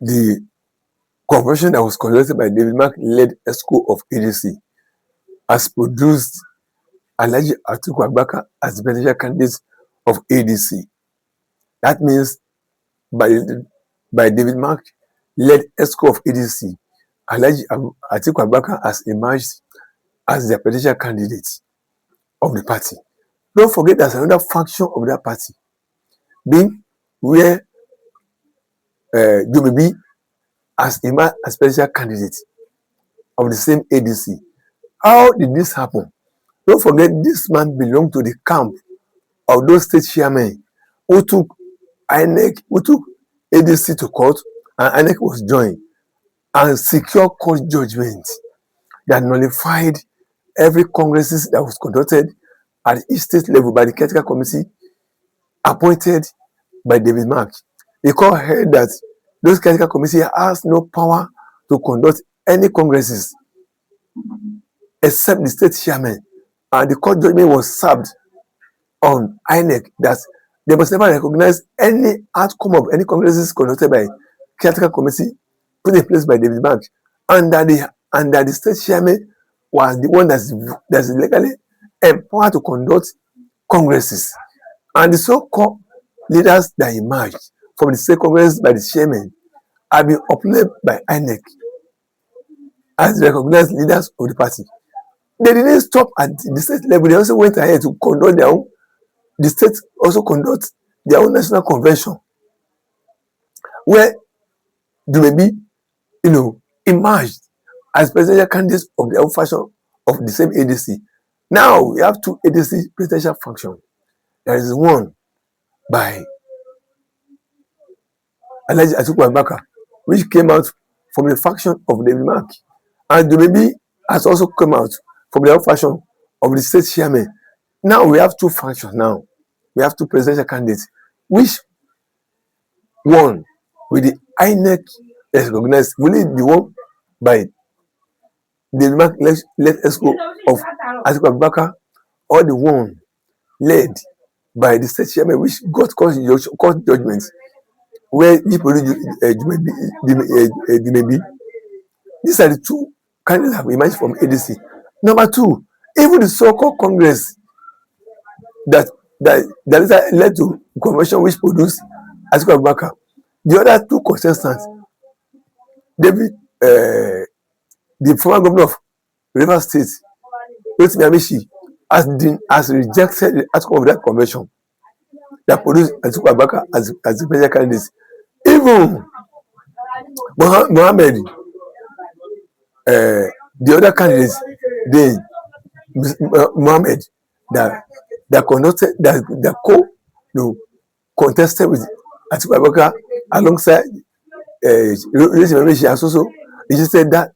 the convention that was conducted by David Mark-led ESCO of ADC has produced Alhaji Atiku Abubakar as the presidential candidate of ADC. That means by David Mark-led ESCO of ADC, Alhaji Atiku Abubakar has emerged as the presidential candidate of the party. Don't forget there's another faction of that party, being where Dumebi has emerged as presidential candidate of the same ADC. How did this happen? Don't forget this man belonged to the camp of those state chairmen who took Inec, who took ADC to court, and Inec was joined and secured court judgment that nullified every congresses that was conducted at each state level by the critical committee appointed by David Mark. The court held that those critical committee has no power to conduct any congresses except the state chairman, and the court judgment was served on Inec that they must never recognize any outcome of any congresses conducted by critical committee put in place by David Mark, and that the state chairman was the one that's legally empowered to conduct congresses. And the so-called leaders that emerged from the state congress by the chairman have been upheld by Inec as recognized leaders of the party. They didn't stop at the state level. They also went ahead to conduct their own. The state also conduct their own national convention, where Dumebi, emerged as presidential candidates of the old fashion of the same ADC. Now we have two ADC presidential functions. There is one by Alhaji Atiku Abubakar, which came out from the faction of David Mark, and Dumebi has also come out from the old fashion of the state chairman. Now we have two factions. Now we have two presidential candidates, which one with the Inec is recognized, will it be one by the led ESCO of Atiku Abubakar, or the one led by the state chairman, which got court judgments, where he produced Dumebi. These are the two candidates that have emerged from ADC. Number two, even the so-called Congress that led to convention which produced Atiku Abubakar, the other two contestants, David, the former governor of Rivers State, Rotimi Amaechi, has rejected the outcome of that convention that produced Atiku Abubakar as the presidential candidate. Even Mohammed, the other candidates, Mohammed, that contested with Atiku Abubakar alongside Rotimi Amaechi, has also rejected that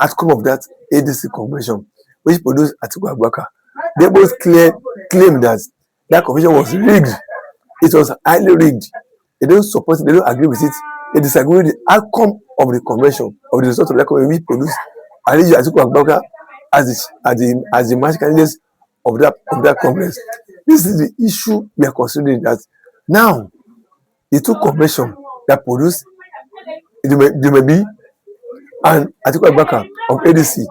outcome of that ADC convention, which produced Atiku Abubakar. They both claim that convention was rigged. It was highly rigged. They don't support it. They don't agree with it. They disagree with the outcome of the convention, of the result of that convention, which produced Atiku Abubakar as the match candidates of that congress. This is the issue we are considering, that now the two conventions that produced Dumebi and Atiku Abubakar of ADC,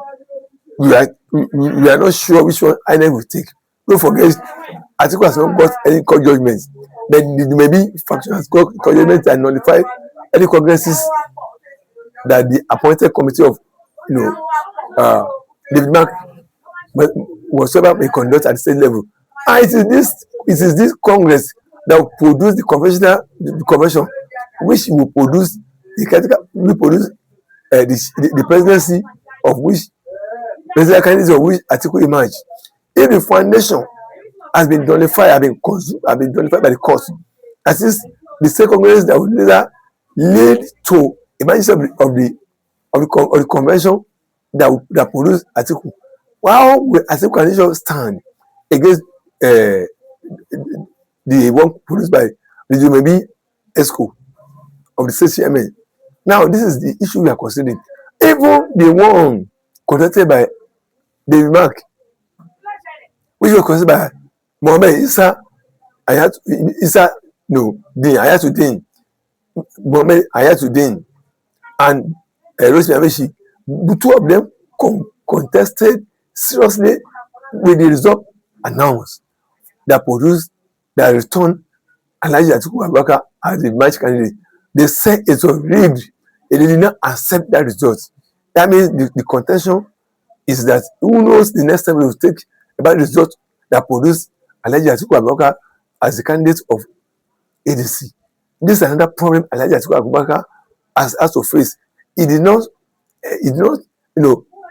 we are not sure which one Inec will take. Don't forget, Atiku has not got any court judgments, but the Dumebi faction has got court judgments that nullify any congresses that the appointed committee of David Mark whatsoever may conduct at the state level. And it is this Congress that will produce the convention, which will produce the presidency of which presidential candidates of which Atiku emerged. If the foundation has been nullified, have been nullified by the court, that is the state Congress that will later lead to emergence of the convention that produced Atiku. How will Atiku candidature stand against the one produced by the Dumebi ESCO of the state chairman? Now, this is the issue we are considering. Even the one conducted by David Mark, which was conducted by Mohammed Ayatuddin, Mohammed Ayatuddin, and Rotimi Amaechi, the two of them contested seriously with the result announced that produced that returned Alhaji Atiku Abubakar as the match candidate. They said it was rigged. They did not accept that result. That means the contention is that who knows the next time we will take about the result that produced Alhaji Atiku Abubakar as the candidate of ADC. This is another problem Alhaji Atiku Abubakar has to face. He did not,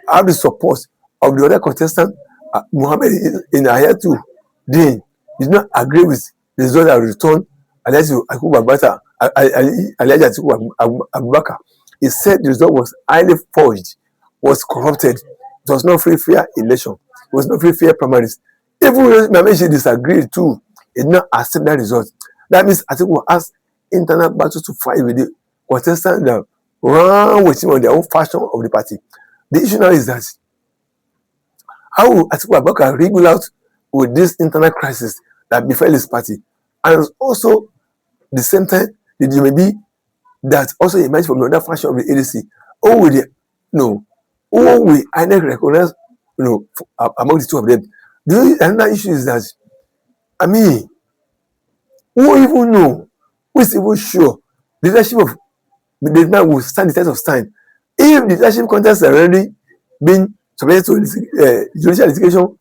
have the support of the other contestant, Muhammad in Ayatu. Then he did not agree with the result that returned Alhaji Atiku Abubakar. He said the result was highly forged, was corrupted. It was not free fair election. It was not free fair primaries. Even Mamechi disagreed too. He did not accept that result. That means Atiku has internal battle to fight with the contestant that run with him on their own fashion of the party. The issue now is that how will Atiku Abubakar wriggle out with this internal crisis that befell his party, and also the same time the Dumebi that also emerged from another faction of the ADC. Who will who will Inec recognize, among the two of them? Another issue is that, I mean, who even know, who is even sure the leadership of the man will stand the test of time? If the leadership contest has already been subjected to judicial litigation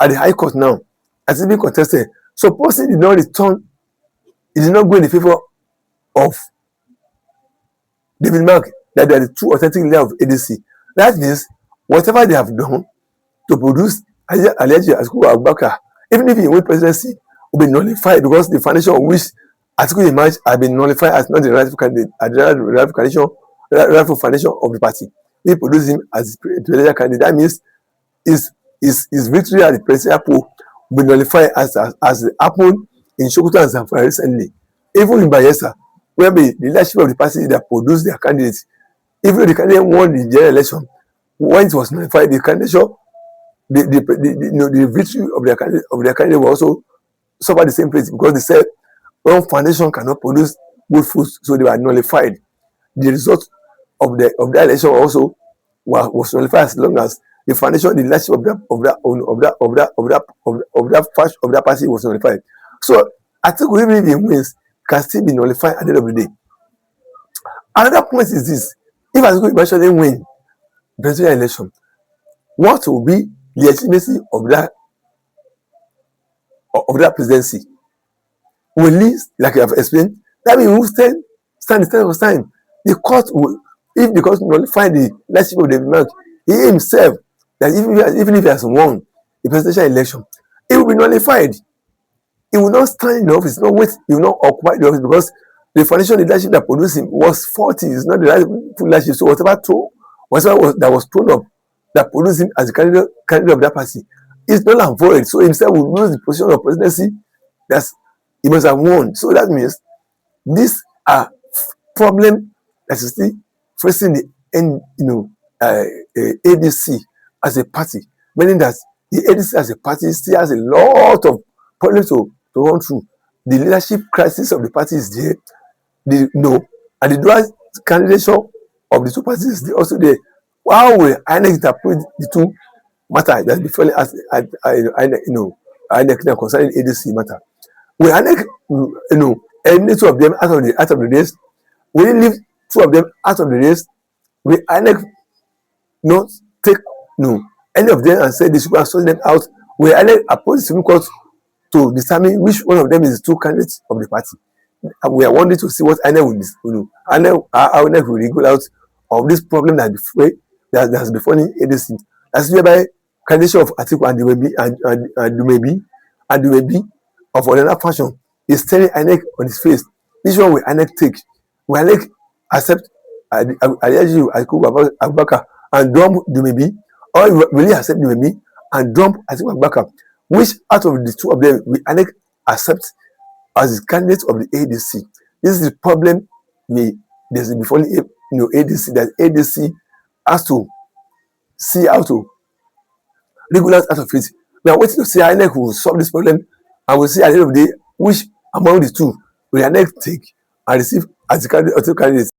at the High Court now, has it been contested? Suppose it did not return, it did not go in the favor of David Mark, that they are the true authentic leader of ADC. That means whatever they have done to produce Alhaji Atiku Abubakar, even if he win presidency, will be nullified because the foundation on which Atiku emerged has been nullified as not the rightful candidate, as the rightful foundation of the party. We produce him as presidential candidate. That means his victory at the presidential poll will be nullified as happened in Sokoto and Zamfara recently. Even in Bayelsa, where the leadership of the party that produced their candidates, even though the candidate won the general election, when it was nullified, the candidature, the victory of their candidate will also suffer the same place, because they said one foundation cannot produce good fruits, so they were nullified. The result of that election also was nullified as long as the foundation, the leadership of that party was nullified. So I think even if he wins, can still be nullified at the end of the day. Another point is this: if Atiku eventually win presidential election, what will be the legitimacy of that presidency? Will he, like I have explained, that means he will stand the test of time. The court will, if the court nullify the leadership of David Mark, he himself, that even if he has won the presidential election, it will be nullified. He will not stand in the office, not wait, he will not occupy the office, because the foundation leadership that produced him was faulty. It's not the rightful leadership. So whatever that was thrown up that produced him as the candidate of that party is null and void. So himself will lose the position of presidency that he must have won. So that means these are problems that is still facing the ADC as a party, meaning that the ADC as a party still has a lot of problems to run through. The leadership crisis of the party is there. And the dual candidature of the two parties is also there. How will INEC interpret the two matter that befell as INEC concerning ADC matter? Will INEC eliminate two of them out of the race? Will it leave two of them out of the race? Will INEC not take any of them and say they should go and sort them out? Will INEC approach the Supreme Court to determine which one of them is the two candidates of the party? And we are wanting to see what INEC will INEC will wriggle out of this problem that has befallen ADC. That's whereby candidature of Atiku and Dumebi of another fashion is telling INEC on his face. Which one will INEC take? Will INEC accept Alhaji Atiku Abubakar and dump Dumebi, or will he accept Dumebi and dump Atiku Abubakar? Which out of the two of them will INEC accept as the candidate of the ADC? This is the problem there's befalling ADC, that ADC has to see how to regulate out of it. We are waiting to see how INEC will solve this problem, and we'll see at the end of the day which among the two will INEC take and receive as the candidate.